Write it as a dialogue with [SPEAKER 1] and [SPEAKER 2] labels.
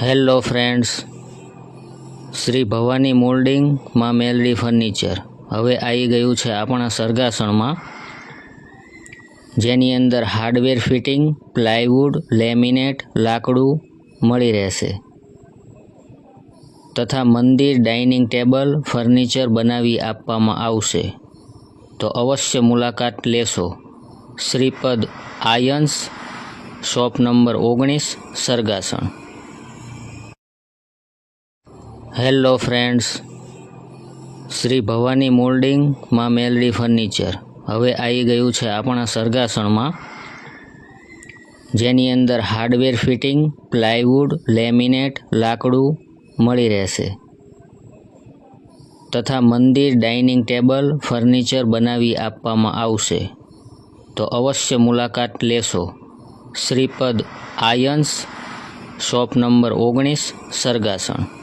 [SPEAKER 1] Hello friends, Shri Bhavani moulding માં Meldi furniture હવે આવી ગયું છે આપણા સરગાસણમાં, જેની અંદર હાર્ડવેર ફિટિંગ, પ્લાયવુડ, લેમિનેટ, લાકડું મળી રહેશે તથા મંદિર ડાઇનિંગ ટેબલ ફર્નિચર બનાવી આપવામાં આવશે. તો અવશ્ય મુલાકાત લેશો. Shripad ions, shop number 19, Sargasan. Hello friends, Shri Bhavani moulding માં મેલડી ફર્નિચર હવે આવી ગયું છે આપણા સરગાસણમાં, જેની અંદર હાર્ડવેર ફિટિંગ, પ્લાયવુડ, લેમિનેટ, લાકડું મળી રહેશે તથા મંદિર ડાઇનિંગ ટેબલ ફર્નિચર બનાવી આપવામાં આવશે. તો અવશ્ય મુલાકાત લેશો. Shripad ions, shop number 19, Sargasan.